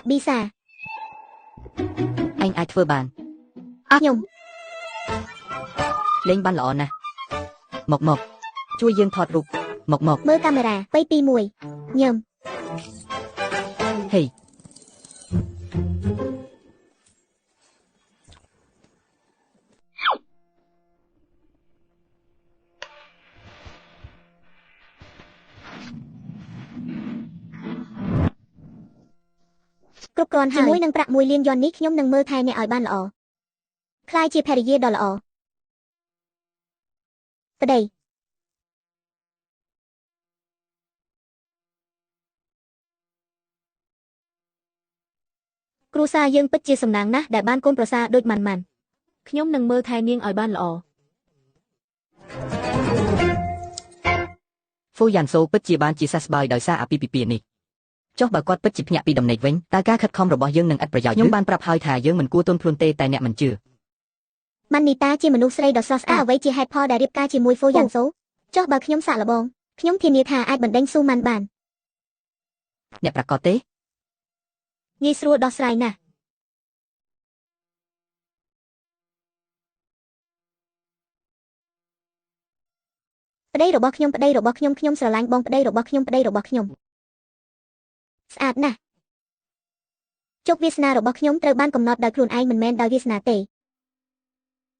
bí xà. Anh ai thưa bàn. Nhung. Lên ban lọ nè. Mộc mộc. Chui dương thọt rụt. Mộc mộc. Mơ camera, bay pi mùi. Nhầm. Hey. Cục còn hai mũi nâng bạc mùi liên yon nick nhóm nâng mơ thai nè ở ban lọ. Khai chia period đỏ lọ. Tới đây. Cruza dương bích chia sầm nắng nè, đại ban côn prosa đôi màn màn. Nhóm nâng mơ thai niên ở ban lọ. Phu dàn số bích chia ban chia sát bài đời xa à pi nè. Chốt bà quát bích chụp nhạc pi đầm này vĩnh, ta cá khát không rồi bỏ dương nâng ắtประโยชน์nhóm ban prap hai thả dương mình cua tôn phun tê tại nè mình chưa. Manita chia mình usray đỏ sauce à với chia hai po đại điệp ca chia mùi phu dàn số. Chốt bà nhóm xạ là bong, nhóm thiên nhiệt hà ai bẩn đánh su man bàn. Nè prap có tế. Nhi srua đỏ sray nè. Đây rồi bọc nhóm sờ lạnh bong đây rồi bọc nhóm. Sạch nè. Chúc Vietna rồi bọc nhómត្រូវបានកំណត់ដោយខ្លួនឯងមិនមែនដោយ Vietna ទេ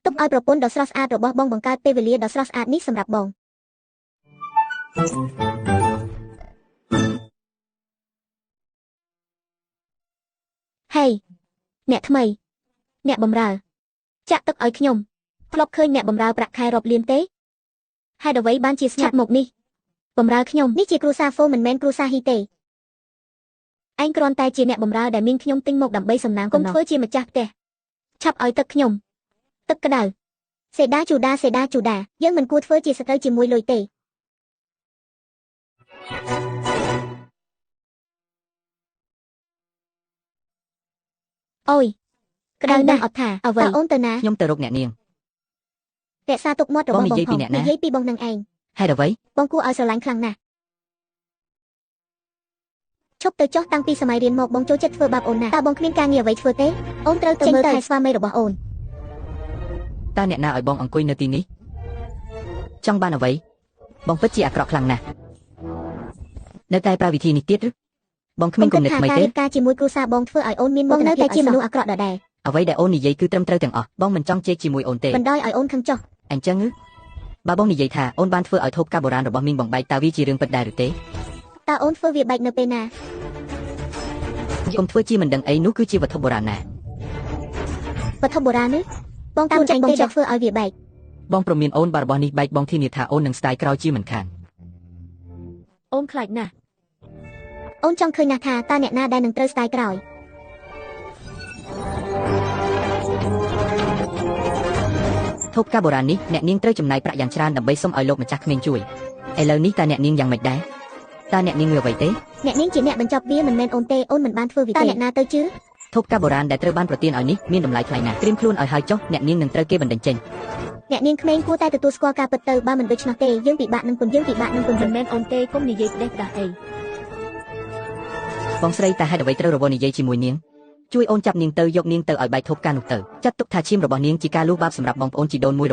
ទុកឲ្យប្រពន្ធដ៏ស្រស់ស្អាតរបស់បងបង្កើតពេលវេលាដ៏ស្រស់ស្អាតនេះសម្រាប់បង Hey អ្នកថ្មីអ្នកបំរើចាក់ទឹកឲ្យខ្ញុំធ្លាប់ឃើញអ្នកបំរើប្រាក់ខែរាប់លានទេហេតុអ្វីបានជាស្ងាត់មកនេះបំរើខ្ញុំនេះជាគ្រូសាហ្វូមិនមែនគ្រូសាហ៊ីទេឯងគ្រាន់តែជាអ្នកបំរើដែលមានខ្ញុំទិញមកដើម្បីសំណាងកុំធ្វើជាម្ចាស់ផ្ទះឆាប់ឲ្យទឹកខ្ញុំទឹកក្តៅសេដាជូដាយើងមិនគួរធ្វើជាសត្រូវជាមួយលុយទេអូយក្តៅណាស់អត់ថាអ្វីអូនទៅណាខ្ញុំទៅរកអ្នកនាងរក្សាទុកមាត់របស់បងផងនិយាយពីបងនឹងឯងហេតុអ្វីបងគួរឲ្យស្រឡាញ់ខ្លាំងណាស់ឈប់ទៅចុះតាំងពីសម័យរៀនមកបងចូលចិត្តធ្វើបាបអូនណាតើបងគ្មានការងារអ្វីធ្វើទេអូនត្រូវទៅមើលថែស្វាមីរបស់អូនតើអ្នកណាឲ្យបងអង្គុយនៅទីនេះចង់បានអ្វីបងពិតជាអាក្រក់ខ្លាំងណាស់នៅតែប្រើវិធីនេះទៀតឬបងគ្មានគំនិតថ្មីទេការជាមួយគ្រូសាបងធ្វើឲ្យអូនមានបងនៅតែជាមនុស្សអាក្រក់ដដែលអ្វីដែលអូននិយាយគឺត្រឹមត្រូវទាំងអស់បងមិនចង់ជេរជាមួយអូនទេបណ្ដោយឲ្យអូនខឹងចុះអញ្ចឹងបើបងនិយាយថាអូនបានធ្វើឲ្យធូបកាបុរាណរបស់មីងបងបែកតើវាជារឿងពិតដែរឬទេតើអូនធ្វើវាបែកនៅពេលណាកុំធ្វើជាមិនដឹងអីនោះគឺជាវត្ថុបុរាណណាវត្ថុបុរាណនេះបងតាមចិត្តបងចង់ធ្វើឲ្យវាបែកបងប្រមានអូនបើរបស់នេះបែកបងធានាថាអូននឹងស្ដាយក្រោយជាមិនខានអូនខ្លាចណាស់អូនចង់ឃើញណាស់ថាតើអ្នកណាដែលនឹងត្រូវស្ដាយក្រោយធូបកាបុរាណនេះអ្នកនាងត្រូវចំណាយប្រាក់យ៉ាងច្រើនដើម្បីសុំឲ្យលោកម្ចាស់ក្មេងជួយឥឡូវនេះតើអ្នកនាងយ៉ាងម៉េចដែរតើអ្នកនាងមានអ្វីទេអ្នកនាងជាអ្នកបញ្ចប់វាមិនមែនអូនទេអូនមិនបានធ្វើវាទេតើអ្នកណាទៅជឿធូបកាបុរាណដែលត្រូវបានប្រទានឲ្យនេះមានតម្លៃថ្លៃណាស់ត្រៀមខ្លួនឲ្យហើយចុះអ្នកនាងនឹងត្រូវគេបណ្តេញចេញអ្នកនាងក្មេងគួរតែទទួលស្គាល់ការពិតទៅបើមិនដូច្នោះទេយើងពិបាកនឹងគុណមិនមែនអូនទេកុំនិយាយផ្ដេសផ្ដាស់អីបងស្រីតែហេតុអ្វីត្រូវរវល់និយាយជាមួយនាងជួយអូនចាប់នាងទៅយកនាងទៅឲ្យបែកធូបការនោះទៅចាត់ទុកថាឈាមរបស់នាងជាការលួចបាបសម្រាប់បងប្អូនជីដូនមួយ